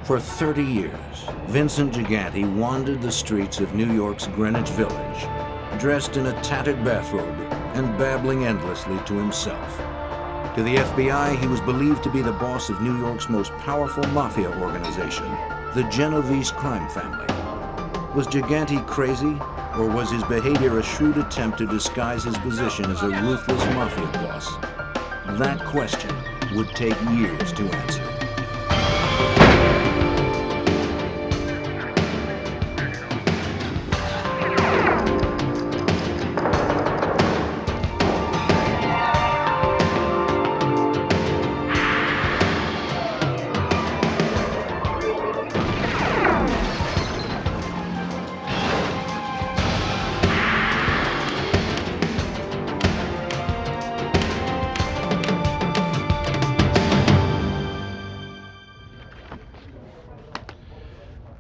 For 30 years, Vincent Gigante wandered the streets of New York's Greenwich Village, dressed in a tattered bathrobe and babbling endlessly to himself. To the FBI, he was believed to be the boss of New York's most powerful mafia organization, the Genovese crime family. Was Gigante crazy, or was his behavior a shrewd attempt to disguise his position as a ruthless mafia boss? That question would take years to answer.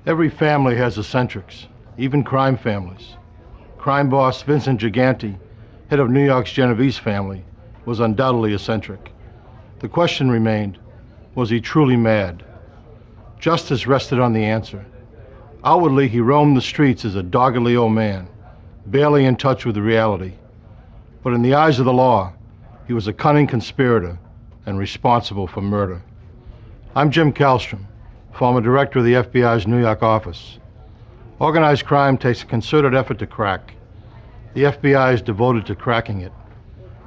Every family has eccentrics, even crime families. Crime boss Vincent Gigante, head of New York's Genovese family, was undoubtedly eccentric. The question remained, was he truly mad? Justice rested on the answer. Outwardly, he roamed the streets as a doggedly old man, barely in touch with reality. But in the eyes of the law, he was a cunning conspirator and responsible for murder. I'm Jim Kallstrom, former director of the FBI's New York office. Organized crime takes a concerted effort to crack. The FBI is devoted to cracking it.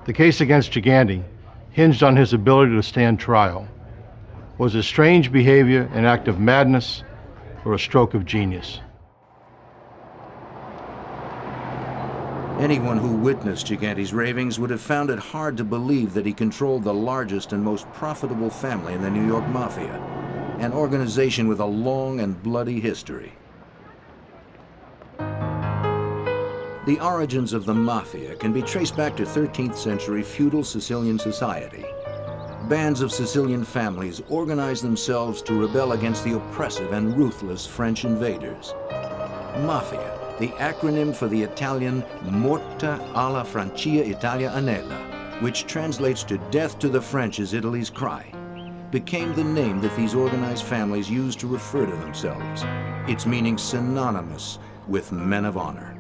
The case against Gigante hinged on his ability to stand trial. Was his strange behavior an act of madness or a stroke of genius? Anyone who witnessed Gigante's ravings would have found it hard to believe that he controlled the largest and most profitable family in the New York Mafia, an organization with a long and bloody history. The origins of the Mafia can be traced back to 13th century feudal Sicilian society. Bands of Sicilian families organized themselves to rebel against the oppressive and ruthless French invaders. Mafia, the acronym for the Italian Morta alla Francia Italia Anela, which translates to death to the French is Italy's cry, became the name that these organized families used to refer to themselves, its meaning synonymous with men of honor.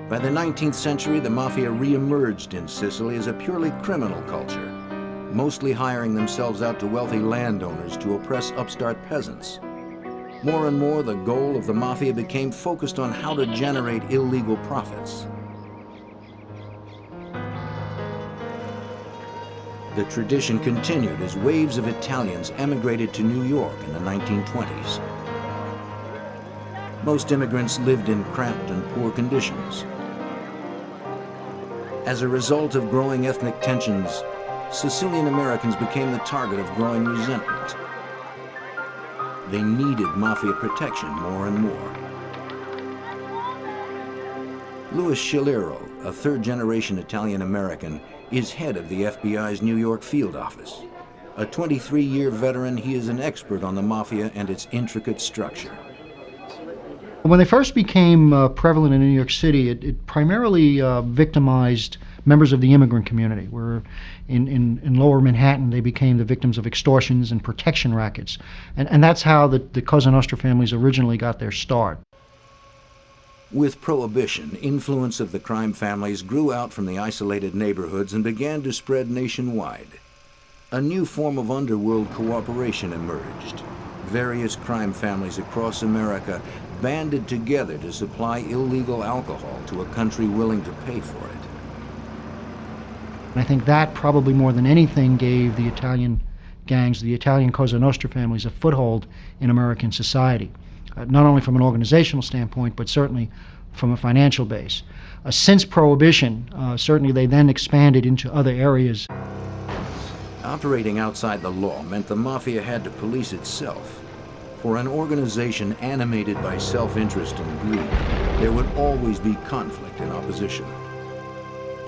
By the 19th century, the Mafia re-emerged in Sicily as a purely criminal culture, mostly hiring themselves out to wealthy landowners to oppress upstart peasants. More and more, the goal of the Mafia became focused on how to generate illegal profits. The tradition continued as waves of Italians emigrated to New York in the 1920s. Most immigrants lived in cramped and poor conditions. As a result of growing ethnic tensions, Sicilian Americans became the target of growing resentment. They needed Mafia protection more and more. Louis Scilero, a third-generation Italian-American, is head of the FBI's New York field office. A 23-year veteran, he is an expert on the Mafia and its intricate structure. When they first became prevalent in New York City, it primarily victimized members of the immigrant community, where in lower Manhattan they became the victims of extortions and protection rackets. And that's how the Cosa Nostra families originally got their start. With Prohibition, influence of the crime families grew out from the isolated neighborhoods and began to spread nationwide. A new form of underworld cooperation emerged. Various crime families across America banded together to supply illegal alcohol to a country willing to pay for it. And I think that probably more than anything gave the Italian gangs, the Italian Cosa Nostra families, a foothold in American society. Not only from an organizational standpoint, but certainly from a financial base. Since Prohibition, certainly they then expanded into other areas. Operating outside the law meant the Mafia had to police itself. For an organization animated by self-interest and greed, there would always be conflict and opposition.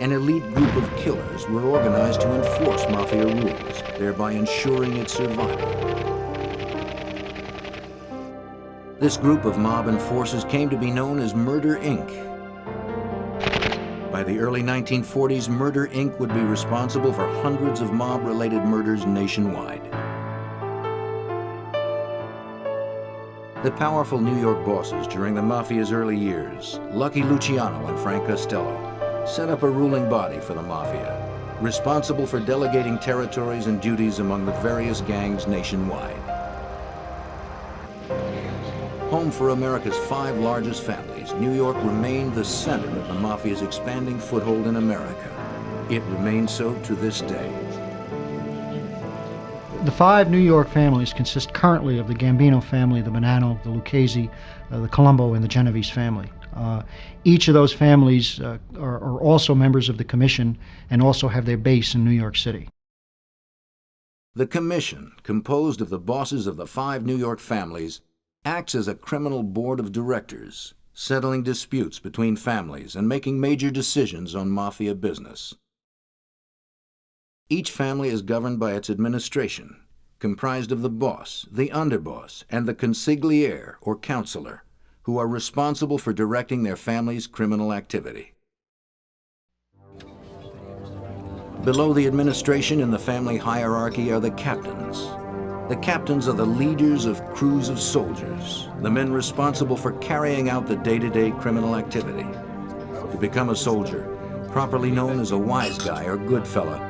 An elite group of killers were organized to enforce Mafia rules, thereby ensuring its survival. This group of mob enforcers came to be known as Murder, Inc. By the early 1940s, Murder, Inc. would be responsible for hundreds of mob-related murders nationwide. The powerful New York bosses during the Mafia's early years, Lucky Luciano and Frank Costello, set up a ruling body for the Mafia, responsible for delegating territories and duties among the various gangs nationwide. Home for America's 5 largest families, New York remained the center of the Mafia's expanding foothold in America. It remains so to this day. The 5 New York families consist currently of the Gambino family, the Bonanno, the Lucchese, the Colombo, and the Genovese family. Each of those families are also members of the Commission and also have their base in New York City. The Commission, composed of the bosses of the 5 New York families, acts as a criminal board of directors, settling disputes between families and making major decisions on Mafia business. Each family is governed by its administration, comprised of the boss, the underboss, and the consigliere, or counselor, who are responsible for directing their family's criminal activity. Below the administration in the family hierarchy are the captains. The captains are the leaders of crews of soldiers, the men responsible for carrying out the day-to-day criminal activity. To become a soldier, properly known as a wise guy or good fella,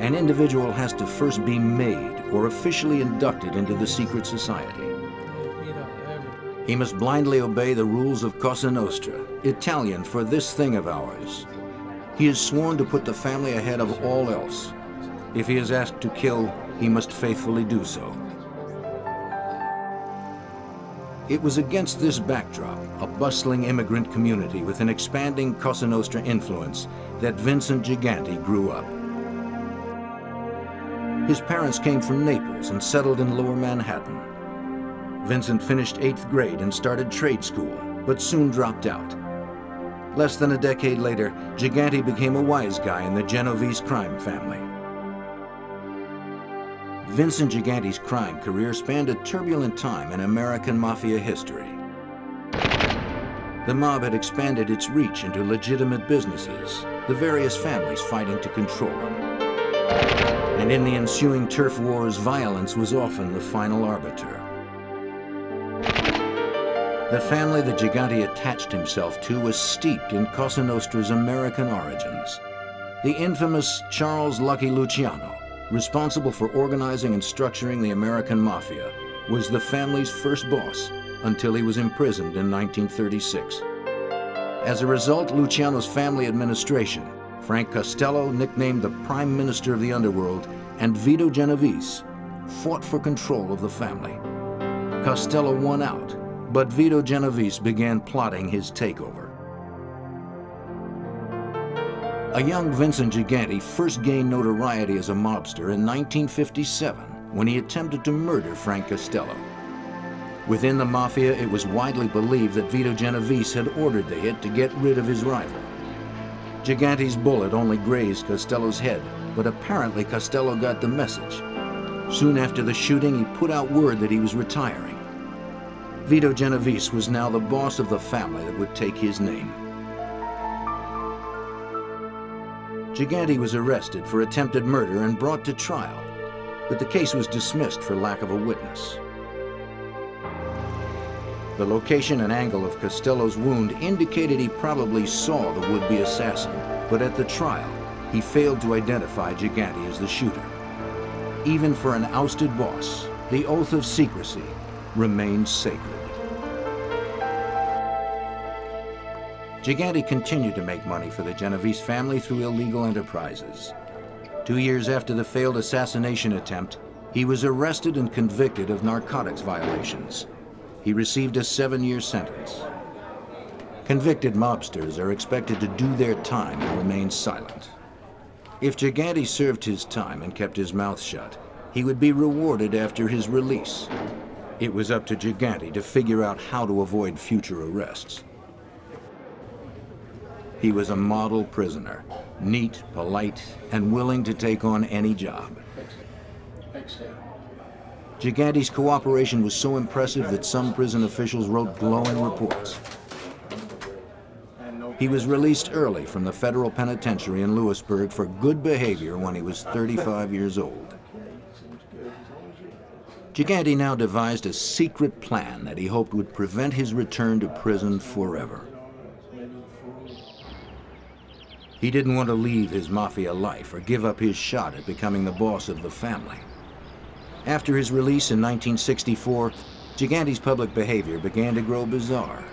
an individual has to first be made or officially inducted into the secret society. He must blindly obey the rules of Cosa Nostra, Italian for this thing of ours. He is sworn to put the family ahead of all else. If he is asked to kill, he must faithfully do so. It was against this backdrop, a bustling immigrant community with an expanding Cosa Nostra influence, that Vincent Gigante grew up. His parents came from Naples and settled in Lower Manhattan. Vincent finished 8th grade and started trade school, but soon dropped out. Less than a decade later, Gigante became a wise guy in the Genovese crime family. Vincent Gigante's crime career spanned a turbulent time in American Mafia history. The mob had expanded its reach into legitimate businesses, the various families fighting to control them. And in the ensuing turf wars, violence was often the final arbiter. The family that Gigante attached himself to was steeped in Cosa Nostra's American origins. The infamous Charles Lucky Luciano, responsible for organizing and structuring the American Mafia, was the family's first boss until he was imprisoned in 1936. As a result, Luciano's family administration, Frank Costello, nicknamed the Prime Minister of the Underworld, and Vito Genovese, fought for control of the family. Costello won out, but Vito Genovese began plotting his takeover. A young Vincent Gigante first gained notoriety as a mobster in 1957 when he attempted to murder Frank Costello. Within the Mafia, it was widely believed that Vito Genovese had ordered the hit to get rid of his rival. Gigante's bullet only grazed Costello's head, but apparently Costello got the message. Soon after the shooting, he put out word that he was retiring. Vito Genovese was now the boss of the family that would take his name. Gigante was arrested for attempted murder and brought to trial, but the case was dismissed for lack of a witness. The location and angle of Costello's wound indicated he probably saw the would-be assassin, but at the trial, he failed to identify Gigante as the shooter. Even for an ousted boss, the oath of secrecy remained sacred. Gigante continued to make money for the Genovese family through illegal enterprises. 2 years after the failed assassination attempt, he was arrested and convicted of narcotics violations. He received a 7-year sentence. Convicted mobsters are expected to do their time and remain silent. If Gigante served his time and kept his mouth shut, he would be rewarded after his release. It was up to Gigante to figure out how to avoid future arrests. He was a model prisoner, neat, polite, and willing to take on any job. Gigante's cooperation was so impressive that some prison officials wrote glowing reports. He was released early from the federal penitentiary in Lewisburg for good behavior when he was 35 years old. Gigante now devised a secret plan that he hoped would prevent his return to prison forever. He didn't want to leave his Mafia life or give up his shot at becoming the boss of the family. After his release in 1964, Gigante's public behavior began to grow bizarre.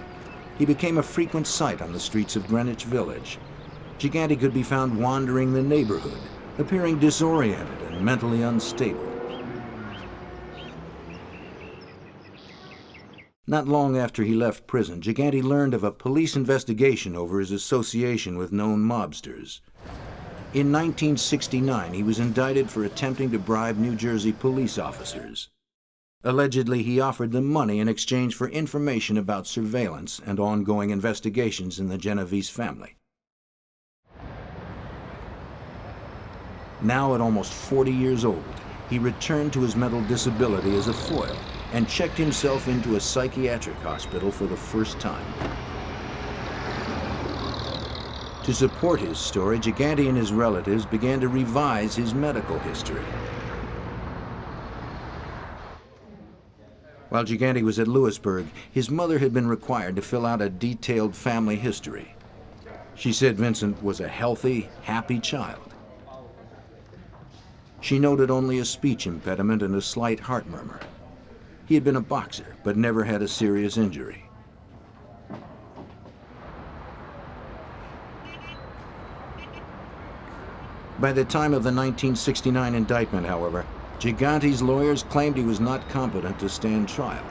He became a frequent sight on the streets of Greenwich Village. Gigante could be found wandering the neighborhood, appearing disoriented and mentally unstable. Not long after he left prison, Gigante learned of a police investigation over his association with known mobsters. In 1969, he was indicted for attempting to bribe New Jersey police officers. Allegedly, he offered them money in exchange for information about surveillance and ongoing investigations in the Genovese family. Now, at almost 40 years old, he returned to his mental disability as a foil and checked himself into a psychiatric hospital for the first time. To support his story, Gigante and his relatives began to revise his medical history. While Gigante was at Lewisburg, his mother had been required to fill out a detailed family history. She said Vincent was a healthy, happy child. She noted only a speech impediment and a slight heart murmur. He had been a boxer, but never had a serious injury. By the time of the 1969 indictment, however, Gigante's lawyers claimed he was not competent to stand trial.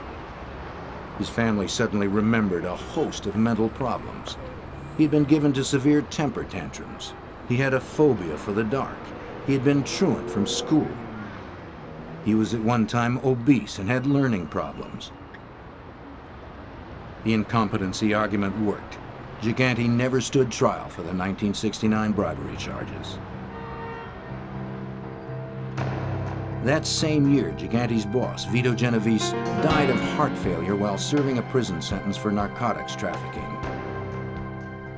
His family suddenly remembered a host of mental problems. He'd been given to severe temper tantrums. He had a phobia for the dark. He had been truant from school. He was at one time obese and had learning problems. The incompetency argument worked. Gigante never stood trial for the 1969 bribery charges. That same year, Gigante's boss, Vito Genovese, died of heart failure while serving a prison sentence for narcotics trafficking.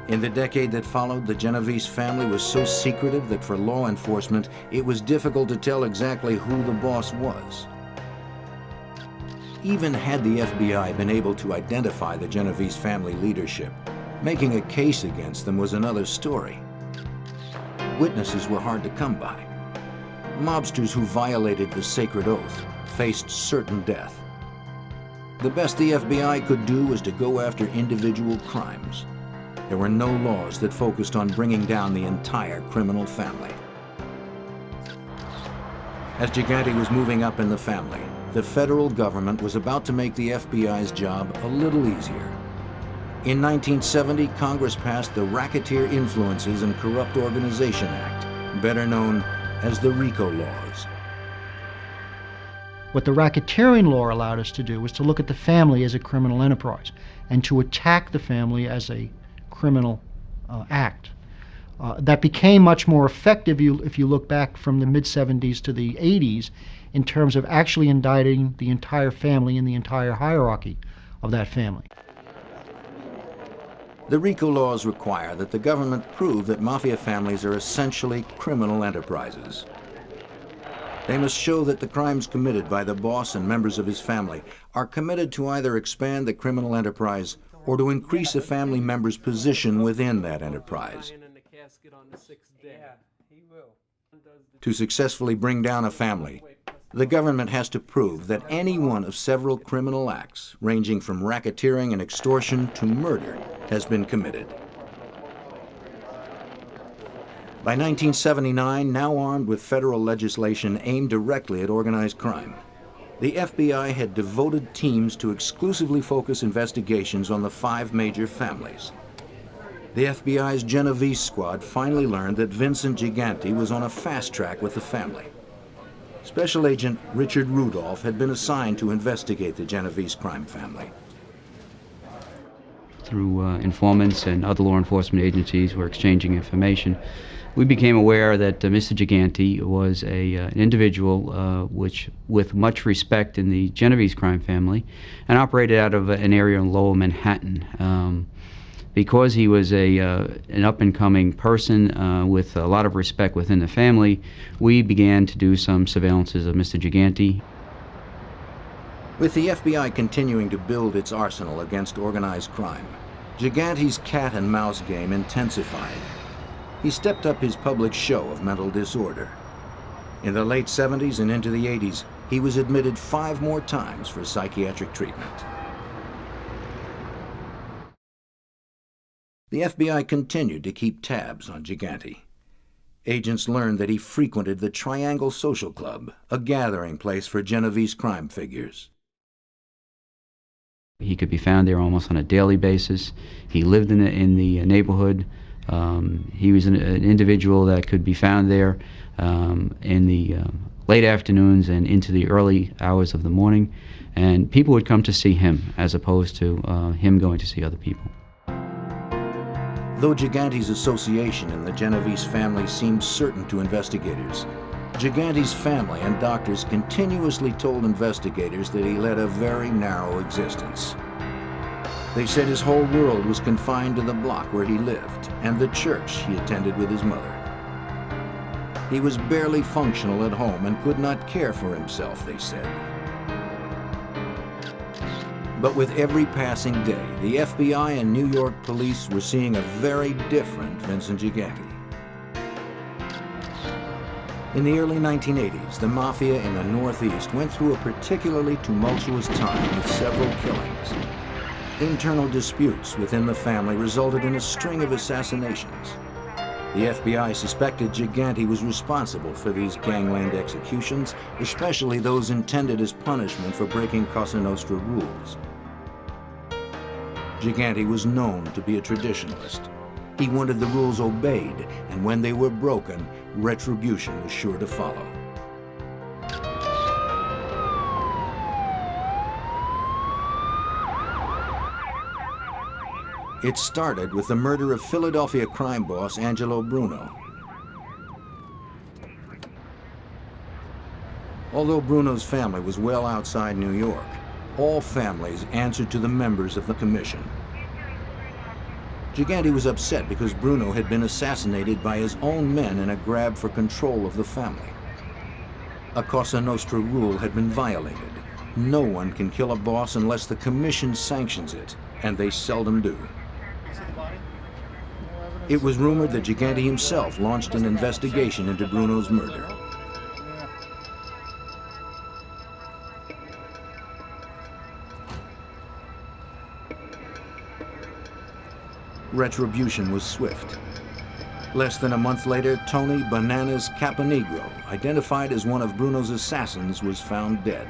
In the decade that followed, the Genovese family was so secretive that for law enforcement, it was difficult to tell exactly who the boss was. Even had the FBI been able to identify the Genovese family leadership, making a case against them was another story. Witnesses were hard to come by. Mobsters who violated the sacred oath faced certain death. The best the FBI could do was to go after individual crimes. There were no laws that focused on bringing down the entire criminal family. As Gigante was moving up in the family, the federal government was about to make the FBI's job a little easier. In 1970, Congress passed the Racketeer Influences and Corrupt Organization Act, better known as the RICO laws. What the racketeering law allowed us to do was to look at the family as a criminal enterprise and to attack the family as a criminal act. That became much more effective if you look back from the mid-70s to the 80s in terms of actually indicting the entire family and the entire hierarchy of that family. The RICO laws require that the government prove that Mafia families are essentially criminal enterprises. They must show that the crimes committed by the boss and members of his family are committed to either expand the criminal enterprise or to increase a family member's position within that enterprise. To successfully bring down a family, the government has to prove that any one of several criminal acts, ranging from racketeering and extortion to murder, has been committed. By 1979, now armed with federal legislation aimed directly at organized crime, the FBI had devoted teams to exclusively focus investigations on the 5 major families. The FBI's Genovese squad finally learned that Vincent Gigante was on a fast track with the family. Special Agent Richard Rudolph had been assigned to investigate the Genovese crime family. Through informants and other law enforcement agencies were exchanging information, we became aware that Mr. Gigante was an individual with much respect in the Genovese crime family and operated out of an area in Lower Manhattan. Because he was an up-and-coming person with a lot of respect within the family, we began to do some surveillances of Mr. Gigante. With the FBI continuing to build its arsenal against organized crime, Gigante's cat and mouse game intensified. He stepped up his public show of mental disorder. In the late 70s and into the 80s, he was admitted 5 more times for psychiatric treatment. The FBI continued to keep tabs on Gigante. Agents learned that he frequented the Triangle Social Club, a gathering place for Genovese crime figures. He could be found there almost on a daily basis. He lived in the neighborhood. He was an individual that could be found there in the late afternoons and into the early hours of the morning, and people would come to see him as opposed to him going to see other people. Though Gigante's association in the Genovese family seemed certain to investigators, Gigante's family and doctors continuously told investigators that he led a very narrow existence. They said his whole world was confined to the block where he lived and the church he attended with his mother. He was barely functional at home and could not care for himself, they said. But with every passing day, the FBI and New York police were seeing a very different Vincent Gigante. In the early 1980s, the Mafia in the Northeast went through a particularly tumultuous time with several killings. Internal disputes within the family resulted in a string of assassinations. The FBI suspected Gigante was responsible for these gangland executions, especially those intended as punishment for breaking Cosa Nostra rules. Gigante was known to be a traditionalist. He wanted the rules obeyed, and when they were broken, retribution was sure to follow. It started with the murder of Philadelphia crime boss Angelo Bruno. Although Bruno's family was well outside New York, all families answered to the members of the commission. Gigante was upset because Bruno had been assassinated by his own men in a grab for control of the family. A Cosa Nostra rule had been violated. No one can kill a boss unless the commission sanctions it, and they seldom do. It was rumored that Gigante himself launched an investigation into Bruno's murder. Retribution was swift. Less than a month later, Tony Bananas Caponegro, identified as one of Bruno's assassins, was found dead.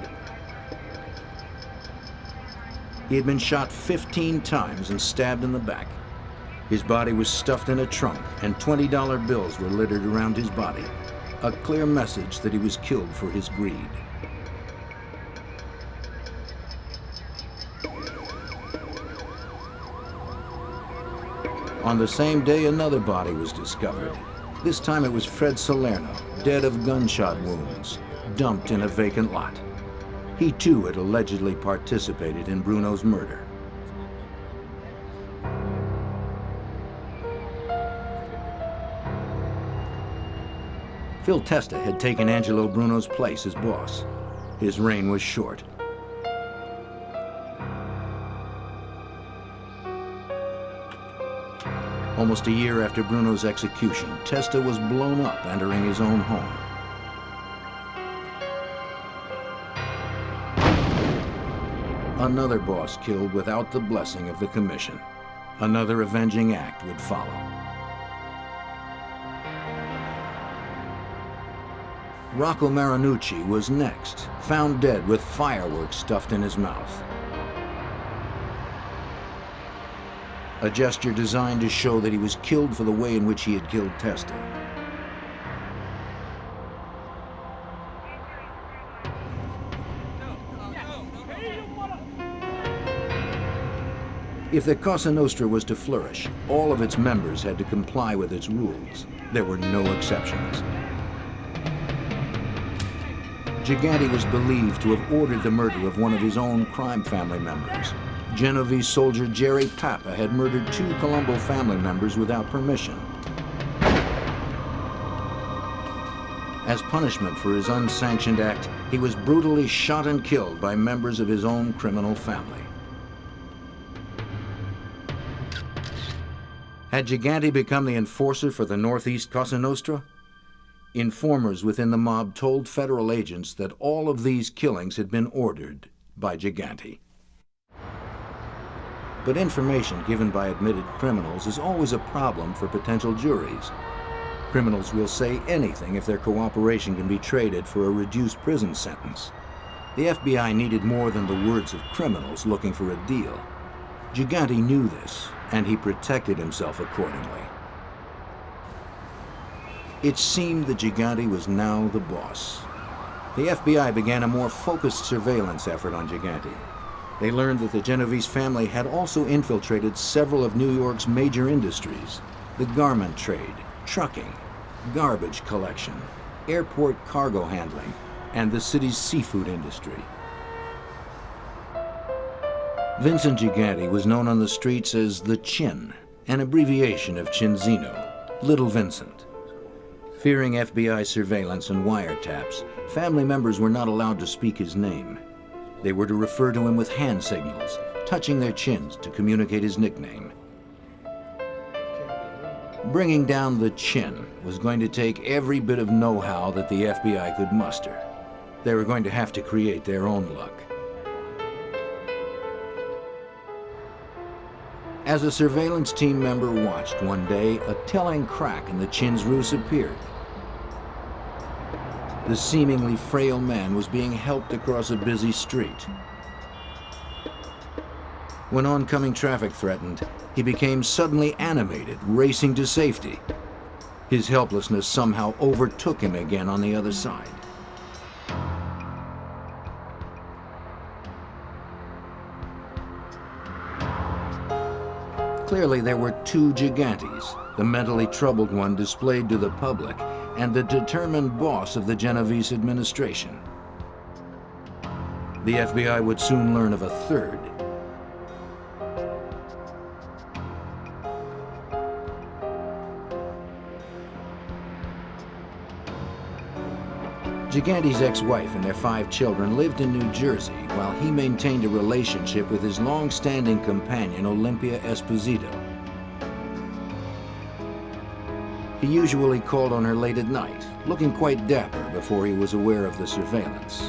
He had been shot 15 times and stabbed in the back. His body was stuffed in a trunk, and $20 bills were littered around his body, a clear message that he was killed for his greed. On the same day, another body was discovered. This time it was Fred Salerno, dead of gunshot wounds, dumped in a vacant lot. He too had allegedly participated in Bruno's murder. Phil Testa had taken Angelo Bruno's place as boss. His reign was short. Almost a year after Bruno's execution, Testa was blown up entering his own home. Another boss killed without the blessing of the commission. Another avenging act would follow. Rocco Marinucci was next, found dead with fireworks stuffed in his mouth. A gesture designed to show that he was killed for the way in which he had killed Testa. If the Cosa Nostra was to flourish, all of its members had to comply with its rules. There were no exceptions. Gigante was believed to have ordered the murder of one of his own crime family members. Genovese soldier Jerry Papa had murdered 2 Colombo family members without permission. As punishment for his unsanctioned act, he was brutally shot and killed by members of his own criminal family. Had Gigante become the enforcer for the Northeast Cosa Nostra? Informers within the mob told federal agents that all of these killings had been ordered by Gigante. But information given by admitted criminals is always a problem for potential juries. Criminals will say anything if their cooperation can be traded for a reduced prison sentence. The FBI needed more than the words of criminals looking for a deal. Gigante knew this, and he protected himself accordingly. It seemed that Gigante was now the boss. The FBI began a more focused surveillance effort on Gigante. They learned that the Genovese family had also infiltrated several of New York's major industries: the garment trade, trucking, garbage collection, airport cargo handling, and the city's seafood industry. Vincent Gigante was known on the streets as the Chin, an abbreviation of Cinzino, Little Vincent. Fearing FBI surveillance and wiretaps, family members were not allowed to speak his name. They were to refer to him with hand signals, touching their chins to communicate his nickname. Bringing down the Chin was going to take every bit of know-how that the FBI could muster. They were going to have to create their own luck. As a surveillance team member watched one day, a telling crack in the Chin's ruse appeared. The seemingly frail man was being helped across a busy street. When oncoming traffic threatened, he became suddenly animated, racing to safety. His helplessness somehow overtook him again on the other side. Clearly, there were two Gigantes, the mentally troubled one displayed to the public, and the determined boss of the Genovese administration. The FBI would soon learn of a third. Gigante's ex-wife and their 5 children lived in New Jersey while he maintained a relationship with his long-standing companion, Olympia Esposito. He usually called on her late at night, looking quite dapper before he was aware of the surveillance.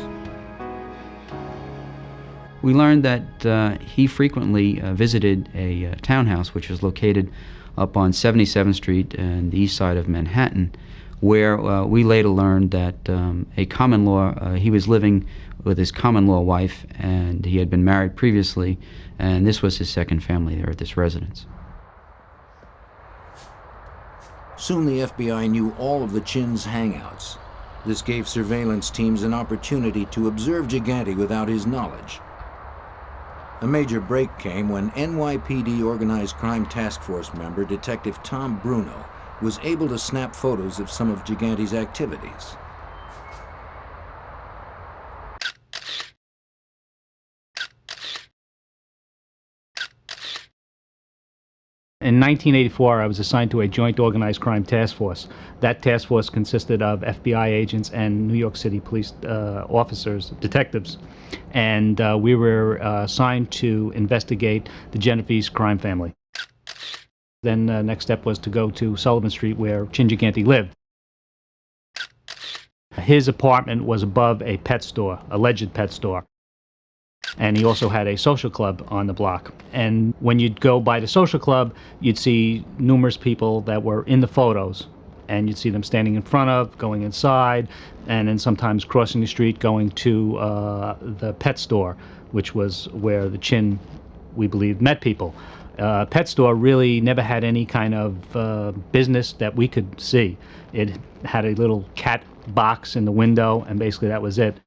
We learned that he frequently visited a townhouse which was located up on 77th Street and the east side of Manhattan, where we later learned that a common law, he was living with his common law wife, and he had been married previously, and this was his second family there at this residence. Soon the FBI knew all of the Chin's hangouts. This gave surveillance teams an opportunity to observe Gigante without his knowledge. A major break came when NYPD Organized Crime Task Force member Detective Tom Bruno was able to snap photos of some of Gigante's activities. In 1984, I was assigned to a joint organized crime task force. That task force consisted of FBI agents and New York City police officers, detectives. And we were assigned to investigate the Genovese crime family. Then the next step was to go to Sullivan Street, where Chin Gigante lived. His apartment was above a pet store, alleged pet store. And he also had a social club on the block. And when you'd go by the social club, you'd see numerous people that were in the photos. And you'd see them standing in front of, going inside, and then sometimes crossing the street, going to the pet store, which was where the Chin, we believe, met people. Pet store really never had any kind of business that we could see. It had a little cat box in the window, and basically that was it.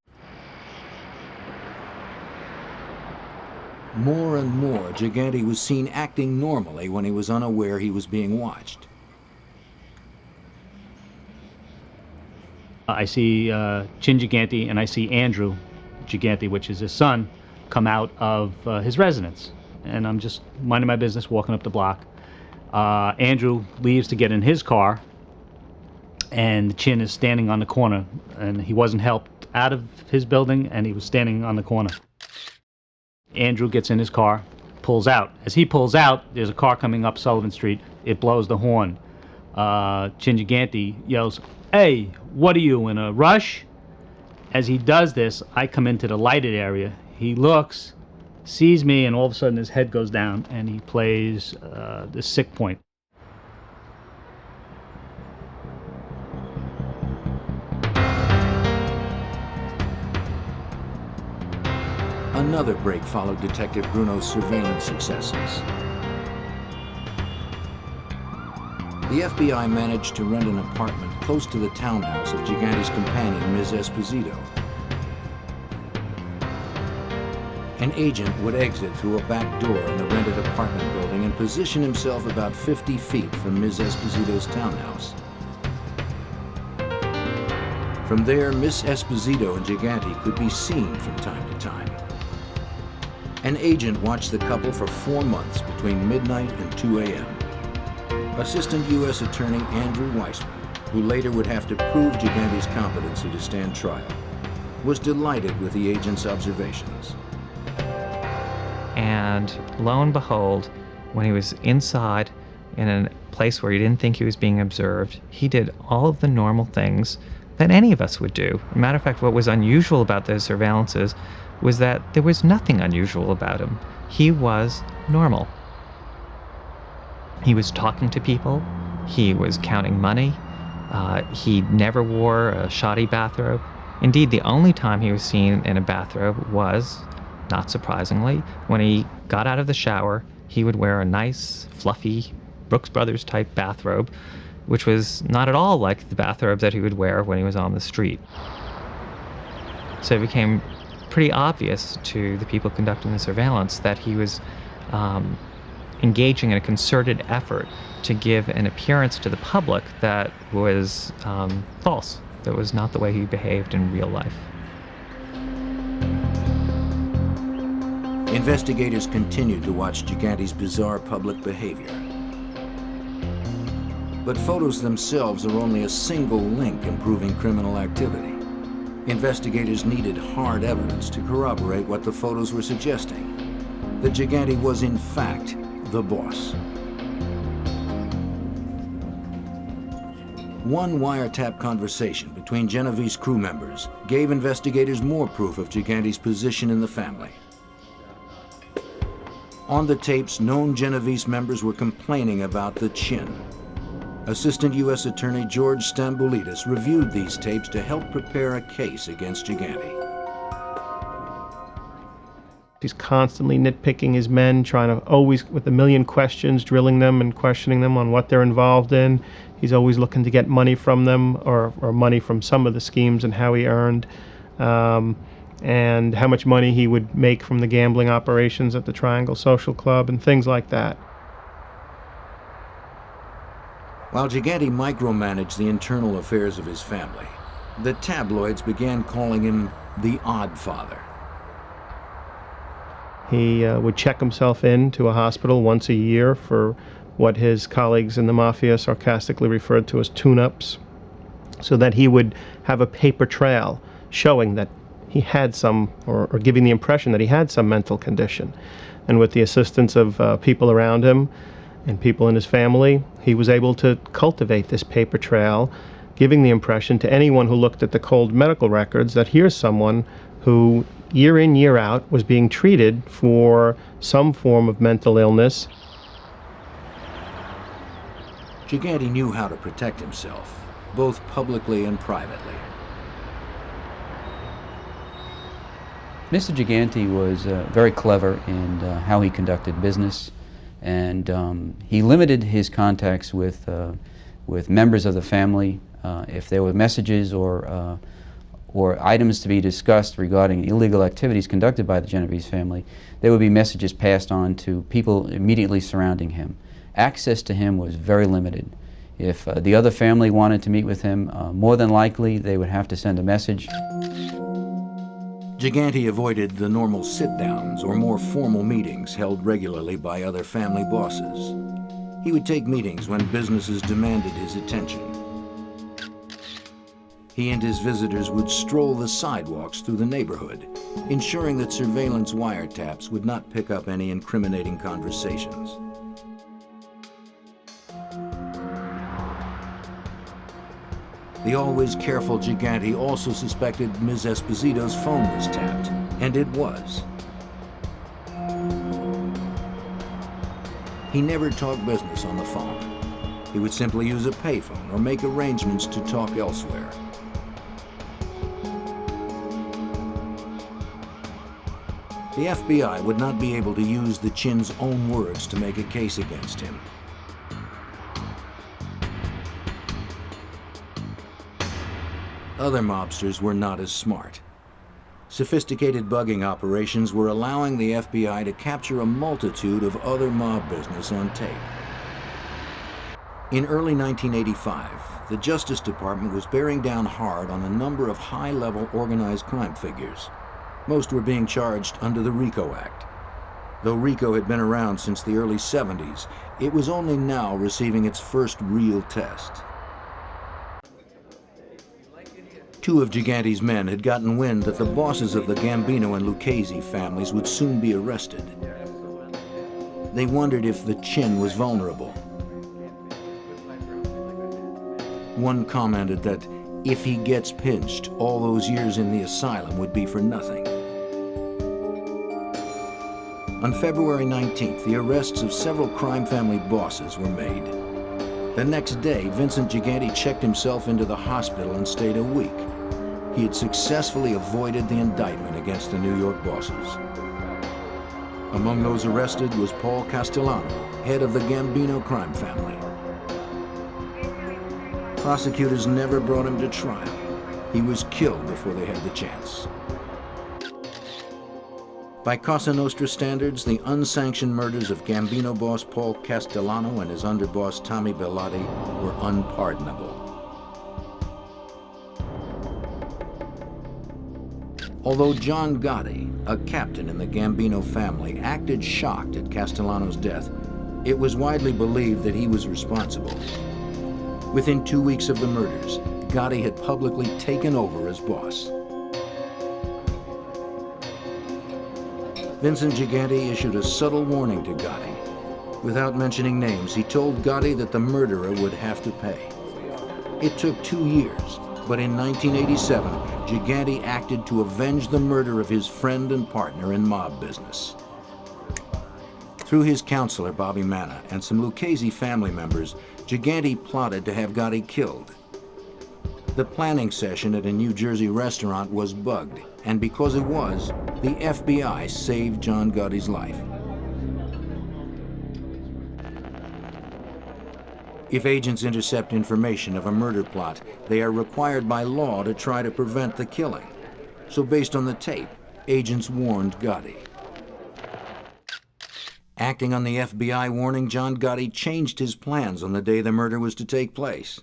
More and more, Gigante was seen acting normally when he was unaware he was being watched. I see Chin Gigante and I see Andrew Gigante, which is his son, come out of his residence. And I'm just minding my business, walking up the block. Andrew leaves to get in his car, and Chin is standing on the corner, and he wasn't helped out of his building, and he was standing on the corner. Andrew gets in his car, pulls out. As he pulls out, there's a car coming up Sullivan Street. It blows the horn. Chin Gigante yells, "Hey, what are you, in a rush?" As he does this, I come into the lighted area. He looks, sees me, and all of a sudden his head goes down, and he plays the sick point. Another break followed Detective Bruno's surveillance successes. The FBI managed to rent an apartment close to the townhouse of Gigante's companion, Ms. Esposito. An agent would exit through a back door in the rented apartment building and position himself about 50 feet from Ms. Esposito's townhouse. From there, Ms. Esposito and Gigante could be seen from time to time. An agent watched the couple for 4 months between midnight and 2 a.m. Assistant U.S. Attorney Andrew Weissman, who later would have to prove Gigante's competency to stand trial, was delighted with the agent's observations. And lo and behold, when he was inside in a place where he didn't think he was being observed, he did all of the normal things that any of us would do. As a matter of fact, what was unusual about those surveillances was that there was nothing unusual about him. He was normal. He was talking to people. He was counting money. He never wore a shoddy bathrobe. Indeed, the only time he was seen in a bathrobe was, not surprisingly, when he got out of the shower. He would wear a nice, fluffy, Brooks Brothers type bathrobe, which was not at all like the bathrobes that he would wear when he was on the street. So it became pretty obvious to the people conducting the surveillance that he was engaging in a concerted effort to give an appearance to the public that was false, that was not the way he behaved in real life. Investigators continued to watch Gigante's bizarre public behavior. But photos themselves are only a single link in proving criminal activity. Investigators needed hard evidence to corroborate what the photos were suggesting, that Gigante was in fact the boss. One wiretap conversation between Genovese crew members gave investigators more proof of Gigante's position in the family. On the tapes, known Genovese members were complaining about the chin. Assistant U.S. Attorney George Stamboulidis reviewed these tapes to help prepare a case against Gigante. He's constantly nitpicking his men, trying to always, with a million questions, drilling them and questioning them on what they're involved in. He's always looking to get money from them, or money from some of the schemes and how he earned, and how much money he would make from the gambling operations at the Triangle Social Club and things like that. While Gigante micromanaged the internal affairs of his family, the tabloids began calling him the Odd Father. He would check himself in to a hospital once a year for what his colleagues in the Mafia sarcastically referred to as tune-ups, so that he would have a paper trail showing that he had some, or giving the impression that he had some mental condition. And with the assistance of people around him and people in his family, he was able to cultivate this paper trail, giving the impression to anyone who looked at the cold medical records that here's someone who, year in, year out, was being treated for some form of mental illness. Gigante knew how to protect himself, both publicly and privately. Mr. Gigante was very clever in how he conducted business, and he limited his contacts with members of the family. If there were messages or items to be discussed regarding illegal activities conducted by the Genovese family, there would be messages passed on to people immediately surrounding him. Access to him was very limited. If the other family wanted to meet with him, more than likely they would have to send a message. Gigante avoided the normal sit-downs or more formal meetings held regularly by other family bosses. He would take meetings when businesses demanded his attention. He and his visitors would stroll the sidewalks through the neighborhood, ensuring that surveillance wiretaps would not pick up any incriminating conversations. The always careful Gigante also suspected Ms. Esposito's phone was tapped, and it was. He never talked business on the phone. He would simply use a payphone or make arrangements to talk elsewhere. The FBI would not be able to use the Chin's own words to make a case against him. Other mobsters were not as smart. Sophisticated bugging operations were allowing the FBI to capture a multitude of other mob business on tape. In early 1985, the Justice Department was bearing down hard on a number of high-level organized crime figures. Most were being charged under the RICO Act. Though RICO had been around since the early 70s, it was only now receiving its first real test. Two of Gigante's men had gotten wind that the bosses of the Gambino and Lucchese families would soon be arrested. They wondered if the Chin was vulnerable. One commented that if he gets pinched, all those years in the asylum would be for nothing. On February 19th, the arrests of several crime family bosses were made. The next day, Vincent Gigante checked himself into the hospital and stayed a week. He had successfully avoided the indictment against the New York bosses. Among those arrested was Paul Castellano, head of the Gambino crime family. Prosecutors never brought him to trial. He was killed before they had the chance. By Cosa Nostra standards, the unsanctioned murders of Gambino boss Paul Castellano and his underboss Tommy Bellotti were unpardonable. Although John Gotti, a captain in the Gambino family, acted shocked at Castellano's death, it was widely believed that he was responsible. Within 2 weeks of the murders, Gotti had publicly taken over as boss. Vincent Gigante issued a subtle warning to Gotti. Without mentioning names, he told Gotti that the murderer would have to pay. It took 2 years, but in 1987, Gigante acted to avenge the murder of his friend and partner in mob business. Through his counselor, Bobby Manna, and some Lucchese family members, Gigante plotted to have Gotti killed. The planning session at a New Jersey restaurant was bugged, and because it was, the FBI saved John Gotti's life. If agents intercept information of a murder plot, they are required by law to try to prevent the killing. So based on the tape, agents warned Gotti. Acting on the FBI warning, John Gotti changed his plans on the day the murder was to take place.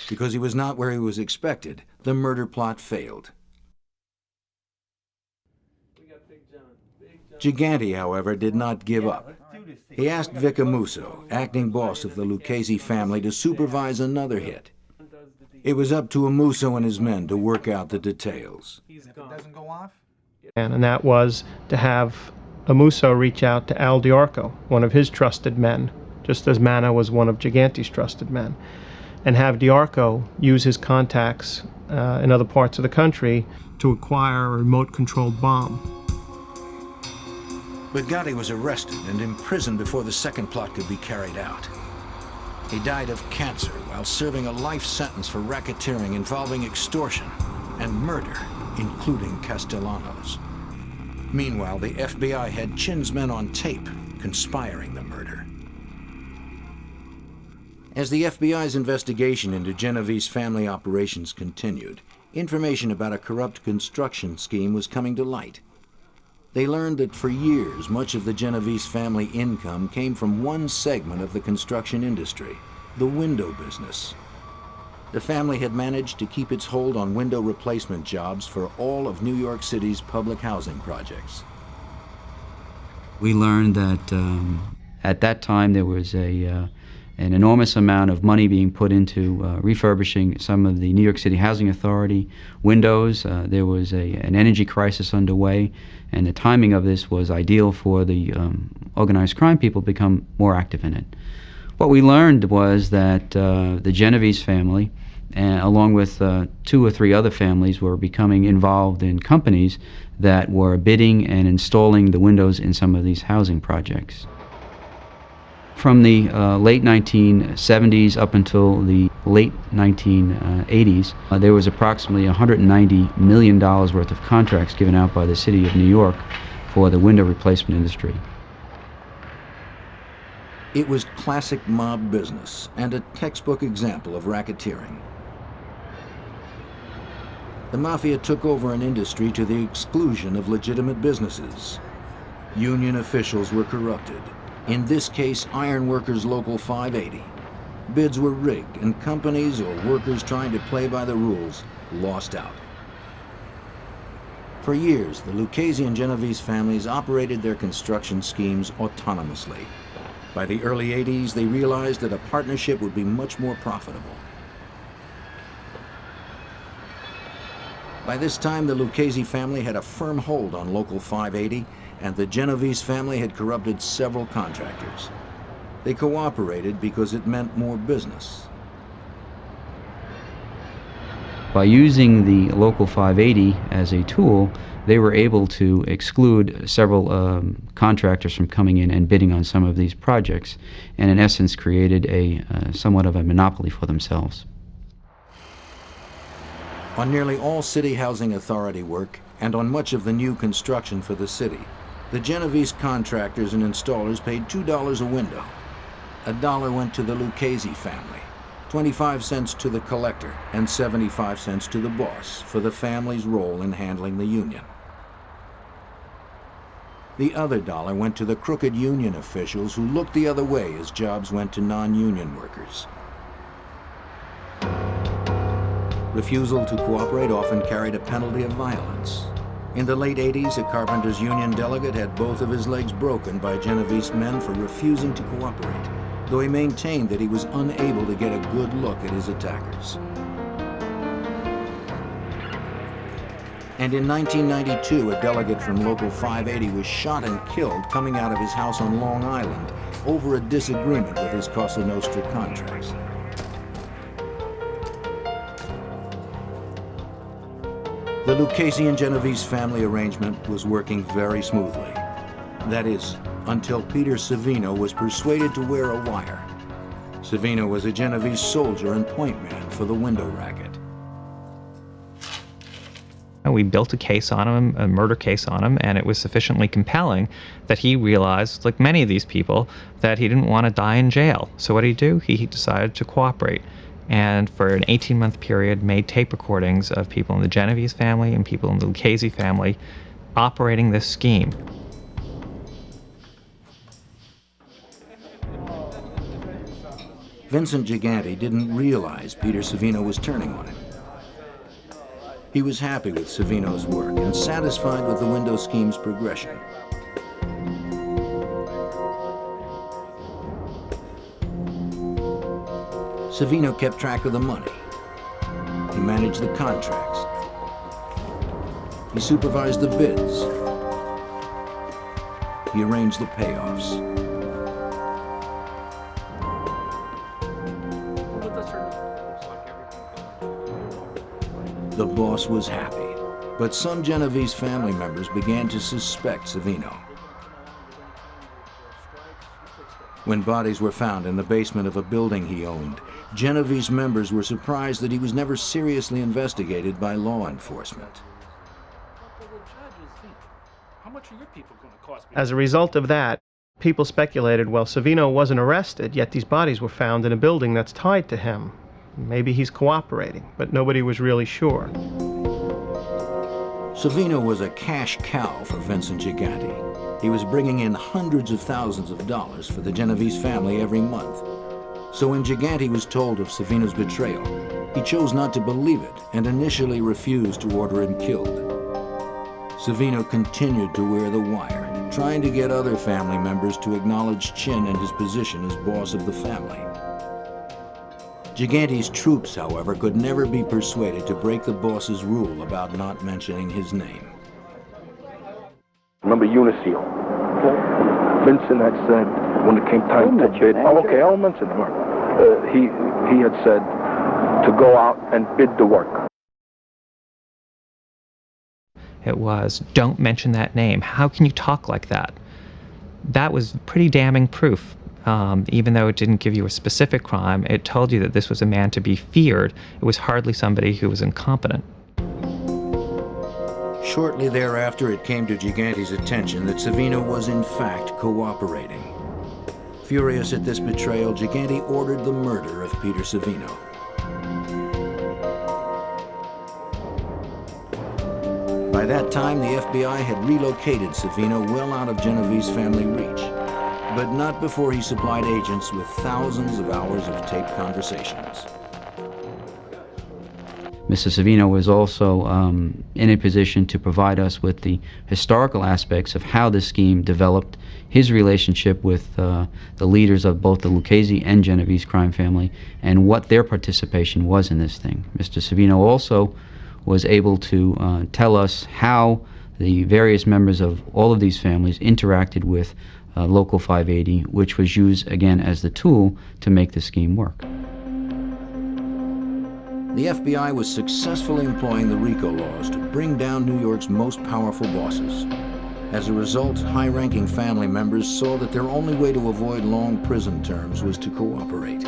Because he was not where he was expected, the murder plot failed. Gigante, however, did not give up. He asked Vic Amuso, acting boss of the Lucchese family, to supervise another hit. It was up to Amuso and his men to work out the details. And that was to have Amuso reach out to Al Diorco, one of his trusted men, just as Manna was one of Gigante's trusted men, and have Diorco use his contacts in other parts of the country to acquire a remote-controlled bomb. But Gotti was arrested and imprisoned before the second plot could be carried out. He died of cancer while serving a life sentence for racketeering involving extortion and murder, including Castellano's. Meanwhile, the FBI had Chin's men on tape conspiring the murder. As the FBI's investigation into Genovese family operations continued, information about a corrupt construction scheme was coming to light. They learned that for years, much of the Genovese family income came from one segment of the construction industry, the window business. The family had managed to keep its hold on window replacement jobs for all of New York City's public housing projects. We learned that at that time there was a an enormous amount of money being put into refurbishing some of the New York City Housing Authority windows. There was an energy crisis underway, and the timing of this was ideal for the organized crime people to become more active in it. What we learned was that the Genovese family, along with 2 or 3 other families, were becoming involved in companies that were bidding and installing the windows in some of these housing projects. From the late 1970s up until the late 1980s, there was approximately $190 million worth of contracts given out by the city of New York for the window replacement industry. It was classic mob business and a textbook example of racketeering. The Mafia took over an industry to the exclusion of legitimate businesses. Union officials were corrupted. In this case, Iron Workers Local 580. Bids were rigged, and companies or workers trying to play by the rules lost out. For years, the Lucchese and Genovese families operated their construction schemes autonomously. By the early 80s, they realized that a partnership would be much more profitable. By this time, the Lucchese family had a firm hold on Local 580, and the Genovese family had corrupted several contractors. They cooperated because it meant more business. By using the Local 580 as a tool, they were able to exclude several contractors from coming in and bidding on some of these projects, and in essence created a somewhat of a monopoly for themselves. On nearly all city housing authority work, and on much of the new construction for the city, the Genovese contractors and installers paid $2 a window. $1 went to the Lucchese family, 25 cents to the collector, and 75 cents to the boss for the family's role in handling the union. The other $1 went to the crooked union officials who looked the other way as jobs went to non-union workers. Refusal to cooperate often carried a penalty of violence. In the late 80s, a carpenters union delegate had both of his legs broken by Genovese men for refusing to cooperate, though he maintained that he was unable to get a good look at his attackers. And in 1992, a delegate from Local 580 was shot and killed coming out of his house on Long Island over a disagreement with his Cosa Nostra contracts. The Lucchese and Genovese family arrangement was working very smoothly. That is, until Peter Savino was persuaded to wear a wire. Savino was a Genovese soldier and point man for the window racket. We built a case on him, a murder case on him, and it was sufficiently compelling that he realized, like many of these people, that he didn't want to die in jail. So what did he do? He decided to cooperate. And for an 18-month period, made tape recordings of people in the Genovese family and people in the Lucchese family operating this scheme. Vincent Gigante didn't realize Peter Savino was turning on him. He was happy with Savino's work and satisfied with the window scheme's progression. Savino kept track of the money. He managed the contracts. He supervised the bids. He arranged the payoffs. The boss was happy, but some Genovese family members began to suspect Savino. When bodies were found in the basement of a building he owned, Genovese members were surprised that he was never seriously investigated by law enforcement. As a result of that, people speculated, well, Savino wasn't arrested, yet these bodies were found in a building that's tied to him. Maybe he's cooperating, but nobody was really sure. Savino was a cash cow for Vincent Gigante. He was bringing in hundreds of thousands of dollars for the Genovese family every month. So when Gigante was told of Savino's betrayal, he chose not to believe it and initially refused to order him killed. Savino continued to wear the wire, trying to get other family members to acknowledge Chin and his position as boss of the family. Gigante's troops, however, could never be persuaded to break the boss's rule about not mentioning his name. Remember Uniseal? Vincent had said when it came time to bid. Oh, okay, I'll mention him. He had said to go out and bid the work. It was, don't mention that name. How can you talk like that? That was pretty damning proof. Even though it didn't give you a specific crime, it told you that this was a man to be feared. It was hardly somebody who was incompetent. Shortly thereafter, it came to Gigante's attention that Savino was in fact cooperating. Furious at this betrayal, Gigante ordered the murder of Peter Savino. By that time, the FBI had relocated Savino well out of Genevieve's family reach, but not before he supplied agents with thousands of hours of taped conversations. Mr. Savino was also in a position to provide us with the historical aspects of how this scheme developed, his relationship with the leaders of both the Lucchese and Genovese crime family, and what their participation was in this thing. Mr. Savino also was able to tell us how the various members of all of these families interacted with Local 580, which was used again as the tool to make the scheme work. The FBI was successfully employing the RICO laws to bring down New York's most powerful bosses. As a result, high-ranking family members saw that their only way to avoid long prison terms was to cooperate.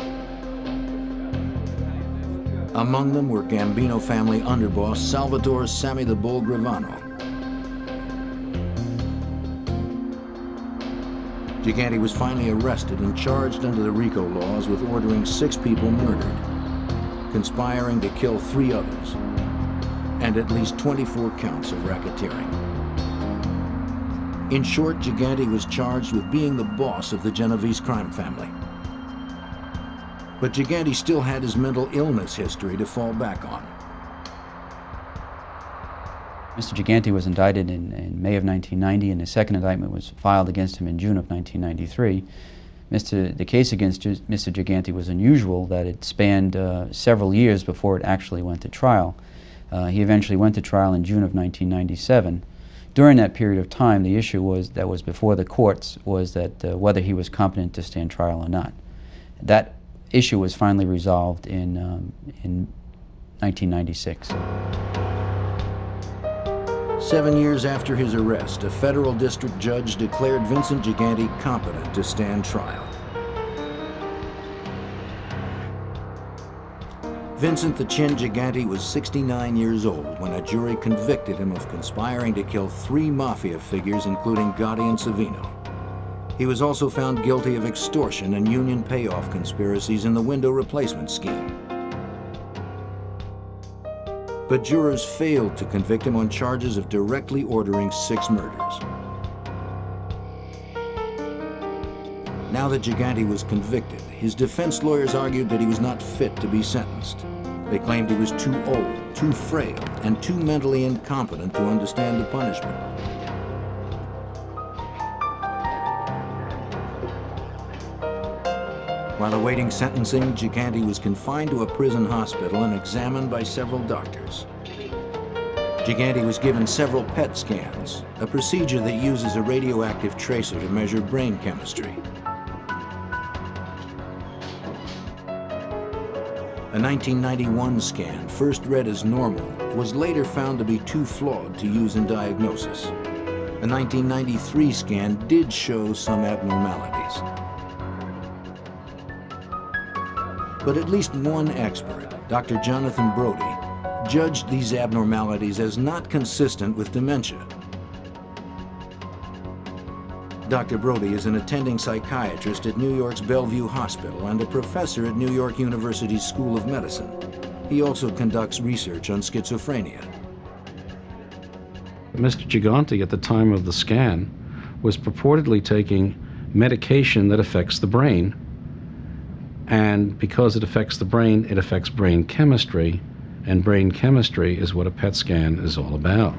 Among them were Gambino family underboss Salvatore Sammy the Bull Gravano. Gigante was finally arrested and charged under the RICO laws with ordering 6 people murdered, conspiring to kill 3 others, and at least 24 counts of racketeering. In short, Gigante was charged with being the boss of the Genovese crime family. But Gigante still had his mental illness history to fall back on. Mr. Gigante was indicted in May of 1990, and the second indictment was filed against him in June of 1993. The case against Mr. Gigante was unusual, that it spanned several years before it actually went to trial. He eventually went to trial in June of 1997. During that period of time, the issue that was before the courts was that whether he was competent to stand trial or not. That issue was finally resolved in 1996. 7 years after his arrest, a federal district judge declared Vincent Gigante competent to stand trial. Vincent the Chin Gigante was 69 years old when a jury convicted him of conspiring to kill 3 Mafia figures, including Gotti and Savino. He was also found guilty of extortion and union payoff conspiracies in the window replacement scheme. But jurors failed to convict him on charges of directly ordering 6 murders. Now that Gigante was convicted, his defense lawyers argued that he was not fit to be sentenced. They claimed he was too old, too frail, and too mentally incompetent to understand the punishment. While awaiting sentencing, Gigante was confined to a prison hospital and examined by several doctors. Gigante was given several PET scans, a procedure that uses a radioactive tracer to measure brain chemistry. A 1991 scan, first read as normal, was later found to be too flawed to use in diagnosis. A 1993 scan did show some abnormalities. But at least one expert, Dr. Jonathan Brody, judged these abnormalities as not consistent with dementia. Dr. Brody is an attending psychiatrist at New York's Bellevue Hospital and a professor at New York University's School of Medicine. He also conducts research on schizophrenia. Mr. Gigante, at the time of the scan, was purportedly taking medication that affects the brain. And because it affects the brain, it affects brain chemistry, and brain chemistry is what a PET scan is all about.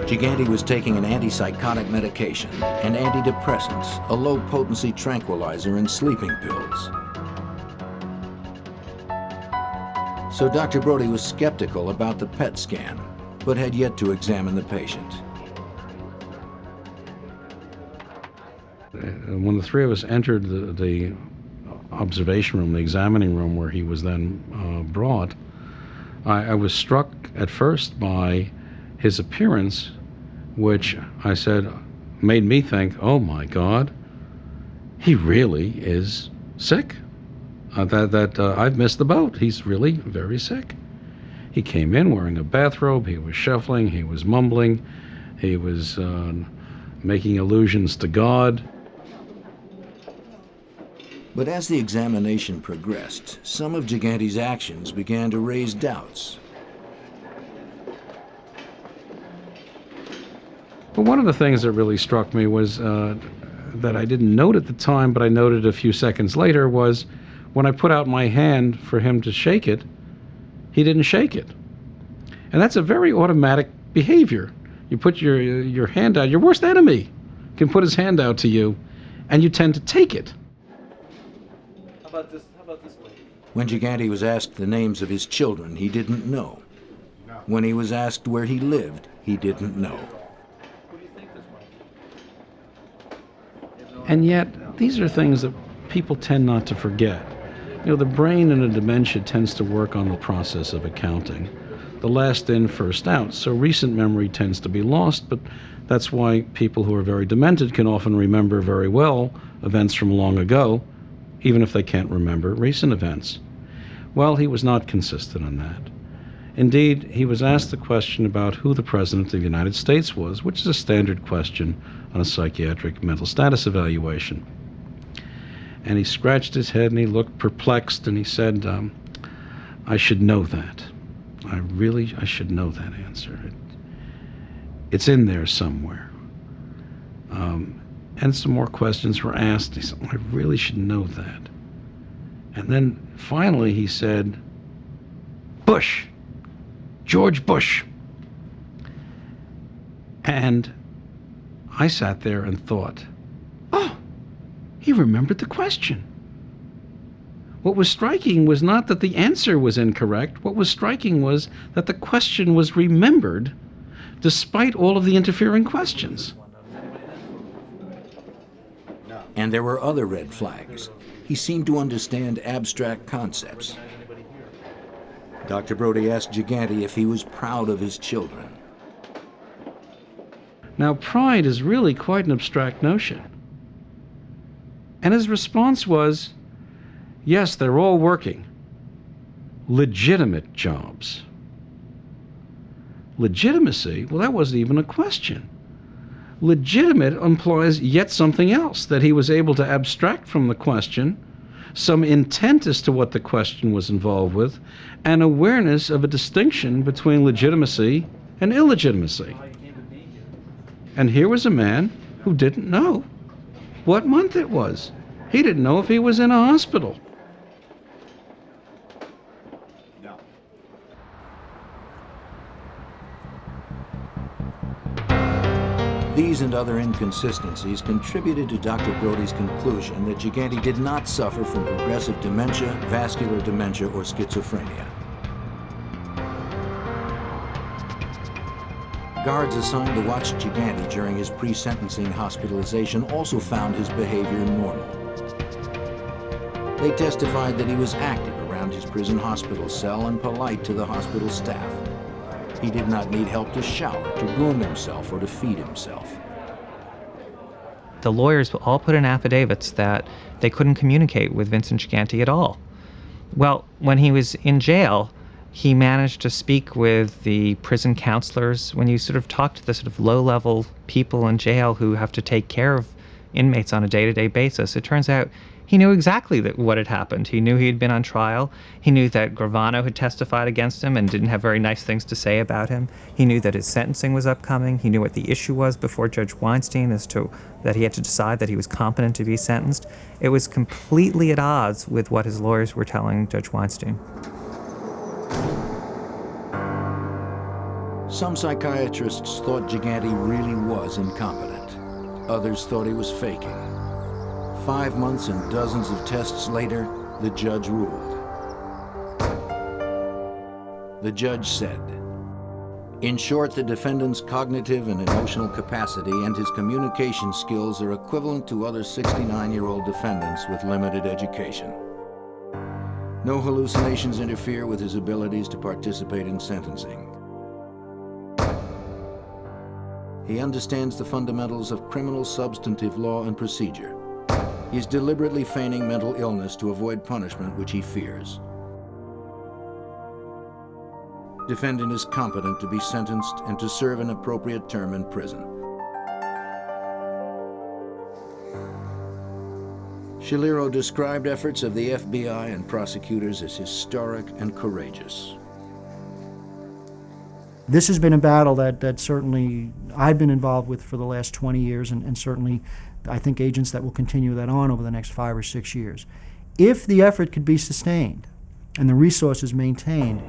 Gigante was taking an antipsychotic medication and antidepressants, a low-potency tranquilizer, and sleeping pills. So Dr. Brody was skeptical about the PET scan, but had yet to examine the patient. When the three of us entered the observation room, the examining room where he was then brought, I was struck at first by his appearance, which I said made me think, oh my God, he really is sick. I've missed the boat. He's really very sick. He came in wearing a bathrobe, he was shuffling, he was mumbling, he was making allusions to God. But as the examination progressed, some of Gigante's actions began to raise doubts. But one of the things that really struck me was that I didn't note at the time, but I noted a few seconds later, was when I put out my hand for him to shake it, he didn't shake it. And that's a very automatic behavior. You put your hand out, your worst enemy can put his hand out to you, and you tend to take it. How about this way? When Gigante was asked the names of his children, he didn't know. When he was asked where he lived, he didn't know. And yet, these are things that people tend not to forget. You know, the brain in a dementia tends to work on the process of accounting. The last in, first out. So recent memory tends to be lost, but that's why people who are very demented can often remember very well events from long ago, even if they can't remember recent events. Well, he was not consistent on that. Indeed, he was asked the question about who the President of the United States was, which is a standard question on a psychiatric mental status evaluation. And he scratched his head and he looked perplexed and he said, I should know that. I should know that answer. It's in there somewhere. And some more questions were asked. He said, I really should know that. And then finally he said, Bush. George Bush. And I sat there and thought, oh, he remembered the question. What was striking was not that the answer was incorrect. What was striking was that the question was remembered despite all of the interfering questions. And there were other red flags. He seemed to understand abstract concepts. Dr. Brody asked Gigante if he was proud of his children. Now, pride is really quite an abstract notion. And his response was, yes, they're all working. Legitimate jobs. Legitimacy? Well, that wasn't even a question. Legitimate implies yet something else, that he was able to abstract from the question some intent as to what the question was involved with, and awareness of a distinction between legitimacy and illegitimacy. And here was a man who didn't know what month it was. He didn't know if he was in a hospital. These and other inconsistencies contributed to Dr. Brody's conclusion that Gigante did not suffer from progressive dementia, vascular dementia, or schizophrenia. Guards assigned to watch Gigante during his pre-sentencing hospitalization also found his behavior normal. They testified that he was active around his prison hospital cell and polite to the hospital staff. He did not need help to shower, to groom himself, or to feed himself. The lawyers all put in affidavits that they couldn't communicate with Vincent Gigante at all. Well, when he was in jail, he managed to speak with the prison counselors. When you sort of talk to the sort of low-level people in jail who have to take care of inmates on a day-to-day basis, it turns out he knew exactly what had happened. He knew he had been on trial. He knew that Gravano had testified against him and didn't have very nice things to say about him. He knew that his sentencing was upcoming. He knew what the issue was before Judge Weinstein as to that he had to decide that he was competent to be sentenced. It was completely at odds with what his lawyers were telling Judge Weinstein. Some psychiatrists thought Gigante really was incompetent. Others thought he was faking. 5 months and dozens of tests later, the judge ruled. The judge said, "In short, the defendant's cognitive and emotional capacity and his communication skills are equivalent to other 69-year-old defendants with limited education. No hallucinations interfere with his abilities to participate in sentencing. He understands the fundamentals of criminal substantive law and procedure. He is deliberately feigning mental illness to avoid punishment which he fears. Defendant is competent to be sentenced and to serve an appropriate term in prison." Shaliro described efforts of the FBI and prosecutors as historic and courageous. This has been a battle that certainly I've been involved with for the last 20 years, and certainly I think agents that will continue that on over the next 5 or 6 years. If the effort could be sustained and the resources maintained,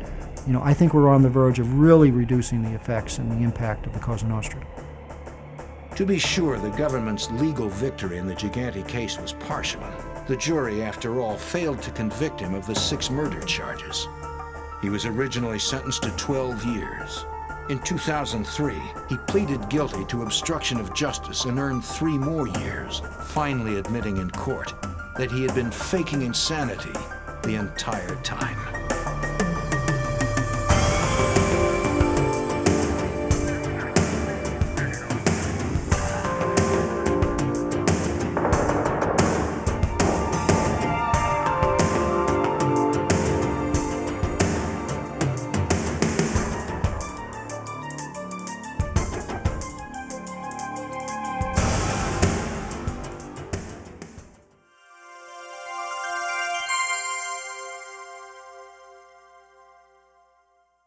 I think we're on the verge of really reducing the effects and the impact of the Cosa Nostra. To be sure, the government's legal victory in the Gigante case was partial. The jury, after all, failed to convict him of the 6 murder charges. He was originally sentenced to 12 years. In 2003, he pleaded guilty to obstruction of justice and earned 3 more years, finally admitting in court that he had been faking insanity the entire time.